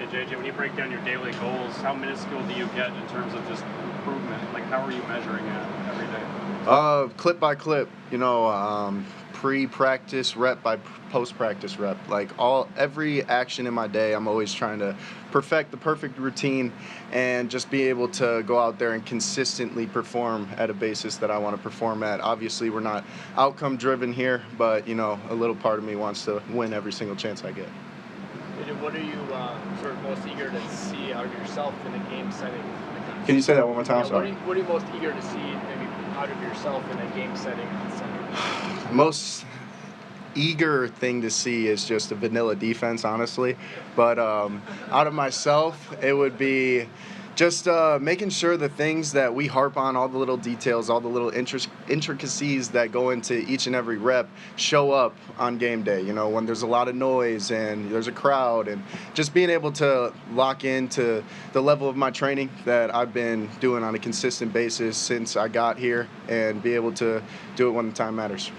Hey, JJ, when you break down your daily goals, how minuscule do you get in terms of just improvement? Like, how are you measuring it every day? Clip by clip, pre-practice rep by post-practice rep. Like every action in my day, I'm always trying to perfect the perfect routine and just be able to go out there and consistently perform at a basis that I want to perform at. Obviously, we're not outcome driven here, but a little part of me wants to win every single chance I get. What are you sort of most eager to see out of yourself in a game setting? Can you say that one more time? Yeah, Sorry. What are you most eager to see maybe out of yourself in a game setting? Most eager thing to see is just a vanilla defense, honestly. But out of myself, it would be just making sure the things that we harp on, all the little details, all the little intricacies that go into each and every rep show up on game day, when there's a lot of noise and there's a crowd, and just being able to lock into the level of my training that I've been doing on a consistent basis since I got here and be able to do it when the time matters.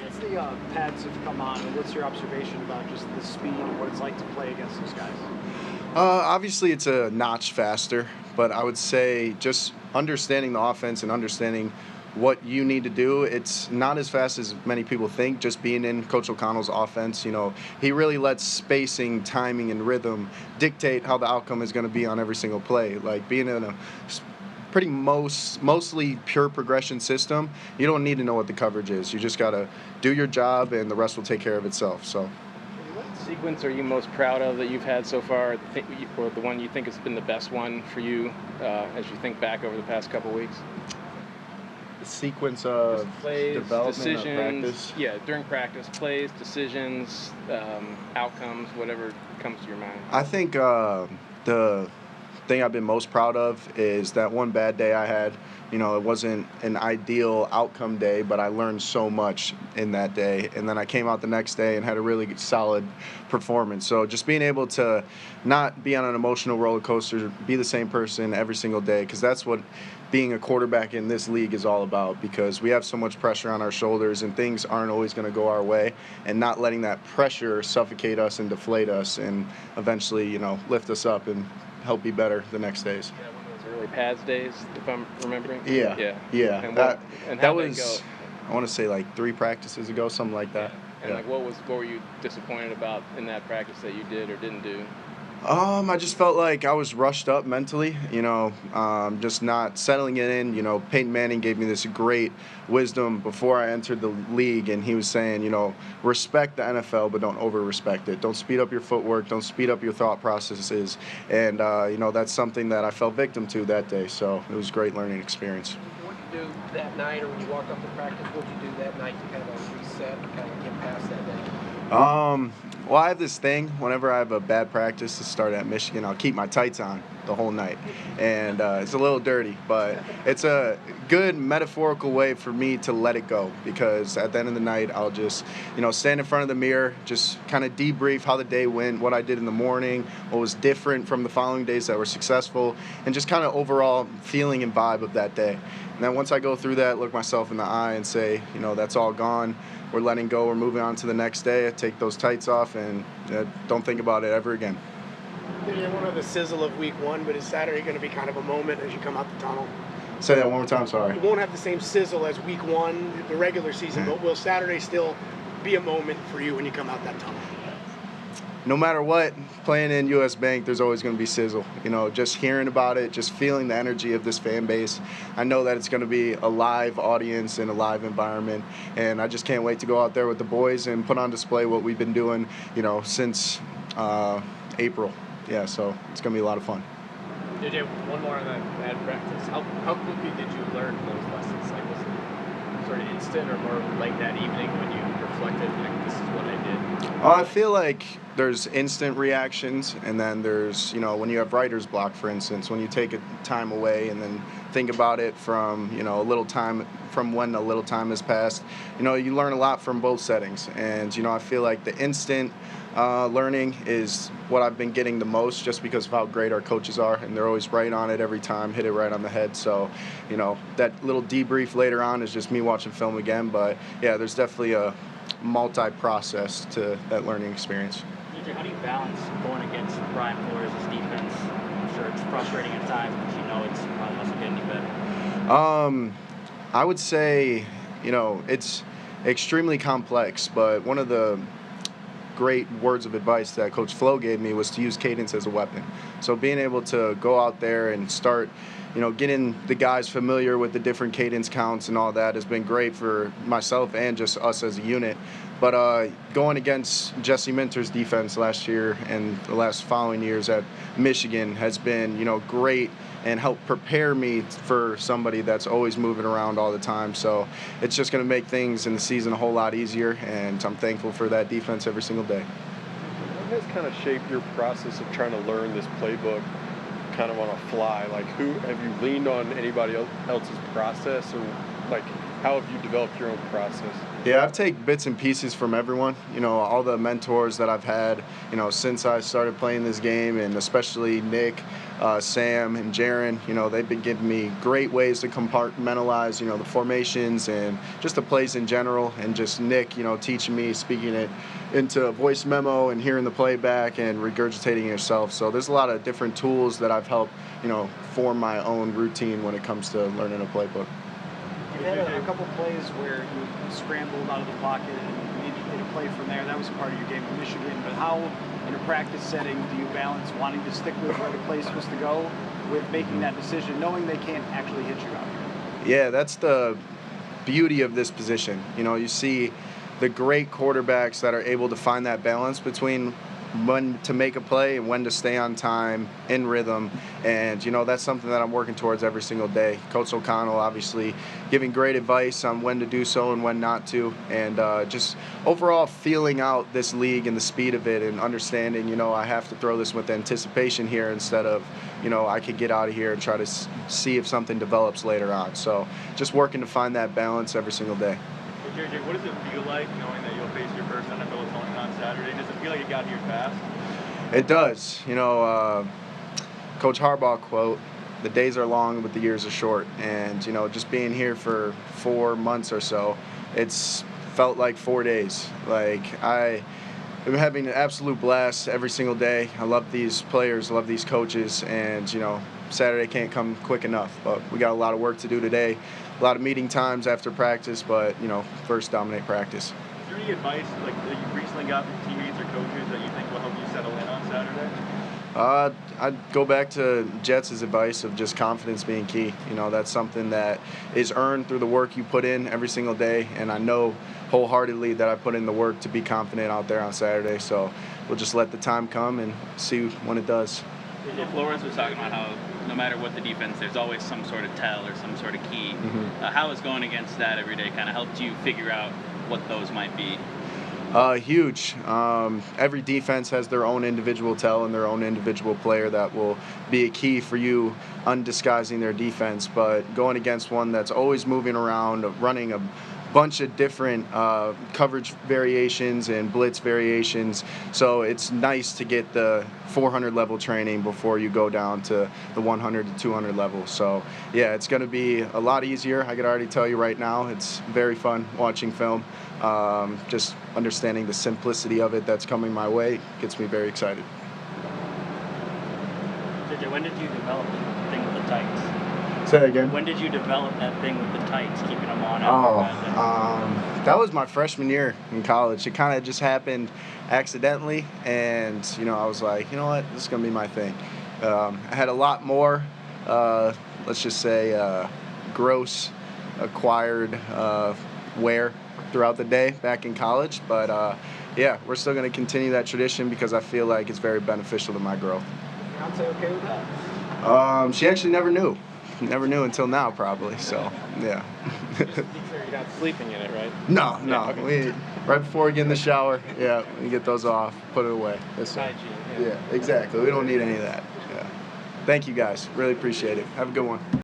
Since the pads have come on, what's your observation about just the speed and what it's like to play against those guys? Obviously, it's a notch faster, but I would say just understanding the offense and understanding what you need to do, it's not as fast as many people think. Just being in Coach O'Connell's offense, he really lets spacing, timing, and rhythm dictate how the outcome is going to be on every single play. Like being in a mostly pure progression system, you don't need to know what the coverage is. You just got to do your job, and the rest will take care of itself. So. What sequence are you most proud of that you've had so far, or the one you think has been the best one for you as you think back over the past couple weeks? The sequence of plays, development decisions, of practice? Yeah, during practice, plays, decisions, outcomes, whatever comes to your mind. I think the thing I've been most proud of is that one bad day I had. It wasn't an ideal outcome day, but I learned so much in that day. And then I came out the next day and had a really solid performance. So just being able to not be on an emotional roller coaster, be the same person every single day, because that's what being a quarterback in this league is all about, because we have so much pressure on our shoulders and things aren't always going to go our way, and not letting that pressure suffocate us and deflate us and eventually, lift us up and help be better the next days. Yeah, one of those early pads days, if I'm remembering. Yeah. And that was, I want to say like 3 practices ago, something like that. Yeah. And what were you disappointed about in that practice that you did or didn't do? I just felt like I was rushed up mentally, just not settling it in. Peyton Manning gave me this great wisdom before I entered the league, and he was saying, respect the NFL, but don't over-respect it. Don't speed up your footwork. Don't speed up your thought processes. And, that's something that I fell victim to that day. So it was a great learning experience. What did you do that night, or when you walked up to practice, what did you do that night to kind of reset and kind of get past that day? Well, I have this thing. Whenever I have a bad practice to start at Michigan, I'll keep my tights on the whole night. And it's a little dirty, but it's a good metaphorical way for me to let it go, because at the end of the night, I'll just, stand in front of the mirror, just kind of debrief how the day went, what I did in the morning, what was different from the following days that were successful, and just kind of overall feeling and vibe of that day. And then once I go through that, look myself in the eye and say, that's all gone. We're letting go. We're moving on to the next day. I take those tights off and don't think about it ever again. You won't have the sizzle of week 1, but is Saturday going to be kind of a moment as you come out the tunnel? Say that one more time, sorry. You won't have the same sizzle as week 1, the regular season, but will Saturday still be a moment for you when you come out that tunnel? No matter what, playing in US Bank, there's always going to be sizzle. Just hearing about it, just feeling the energy of this fan base. I know that it's going to be a live audience and a live environment, and I just can't wait to go out there with the boys and put on display what we've been doing, since April. Yeah, so it's going to be a lot of fun. JJ, one more on that bad practice. How quickly did you learn those lessons? Like, was it sort of instant or more like that evening when you reflected, like, this is what I did? I feel like there's instant reactions, and then there's, when you have writer's block, for instance, when you take a time away and then think about it from, a little time, from when a little time has passed, you learn a lot from both settings. And, I feel like the instant learning is what I've been getting the most, just because of how great our coaches are, and they're always right on it every time, hit it right on the head. So, that little debrief later on is just me watching film again. But, yeah, there's definitely a multi-process to that learning experience. You JJ, how do you balance going against Brian Flores' defense? I'm sure it's frustrating at times, but you know it's probably doesn't get any better. I would say, it's extremely complex, but one of the great words of advice that Coach Flo gave me was to use cadence as a weapon. So being able to go out there and start, getting the guys familiar with the different cadence counts and all that has been great for myself and just us as a unit. But going against Jesse Minter's defense last year and the last following years at Michigan has been, great and helped prepare me for somebody that's always moving around all the time. So it's just going to make things in the season a whole lot easier, and I'm thankful for that defense every single day. What has kind of shaped your process of trying to learn this playbook kind of on a fly? Like, have you leaned on anybody else's process, or like how have you developed your own process? Yeah, I've taken bits and pieces from everyone. All the mentors that I've had, since I started playing this game, and especially Nick, Sam, and Jaron. They've been giving me great ways to compartmentalize, the formations and just the plays in general. And just Nick, teaching me, speaking it into a voice memo and hearing the playback and regurgitating it yourself. So there's a lot of different tools that I've helped, form my own routine when it comes to learning a playbook. You had a couple plays where you scrambled out of the pocket and maybe hit a play from there. That was part of your game with Michigan. But how, in a practice setting, do you balance wanting to stick with where the play is supposed to go with making that decision, knowing they can't actually hit you out here? Yeah, that's the beauty of this position. You see the great quarterbacks that are able to find that balance between when to make a play and when to stay on time, in rhythm. And, that's something that I'm working towards every single day. Coach O'Connell obviously giving great advice on when to do so and when not to. And just overall feeling out this league and the speed of it and understanding, I have to throw this with anticipation here instead of, I could get out of here and try to see if something develops later on. So just working to find that balance every single day. Well, JJ, what does it feel like knowing that you'll face your first NFL opponent on Saturday? Does it feel like it got here fast? It does. Coach Harbaugh quote, "The days are long, but the years are short." And, just being here for 4 months or so, it's felt like 4 days. Like, I'm having an absolute blast every single day. I love these players, love these coaches, and, Saturday can't come quick enough. But we got a lot of work to do today, a lot of meeting times after practice, but, first dominate practice. Is there any advice that you recently got from teammates or coaches that you think will help you settle in on Saturday? I'd go back to Jets' advice of just confidence being key. That's something that is earned through the work you put in every single day, and I know wholeheartedly that I put in the work to be confident out there on Saturday. So we'll just let the time come and see when it does. Flores was talking about how no matter what the defense, there's always some sort of tell or some sort of key. How has going against that every day kind of helped you figure out what those might be? Huge. Every defense has their own individual tell and their own individual player that will be a key for you undisguising their defense. But going against one that's always moving around, running a bunch of different coverage variations and blitz variations. So it's nice to get the 400 level training before you go down to the 100 to 200 level. So yeah, it's going to be a lot easier. I could already tell you right now, it's very fun watching film. Just understanding the simplicity of it that's coming my way gets me very excited. JJ, when did you develop the thing with the tights? Say that again. When did you develop that thing with the tights, keeping them on? That was my freshman year in college. It kind of just happened accidentally, and I was like, you know what, this is gonna be my thing. I had a lot more, let's just say, gross acquired wear throughout the day back in college, but yeah, we're still gonna continue that tradition because I feel like it's very beneficial to my growth. Is your fiance okay with that? She actually never knew. Never knew until now, probably. So, yeah. Just to be clear, you're not sleeping in it, right? No. Yeah, okay. Right before we get in the shower, yeah, we get those off, put it away. Hygiene, Yeah, exactly. We don't need any of that. Yeah. Thank you, guys. Really appreciate it. Have a good one.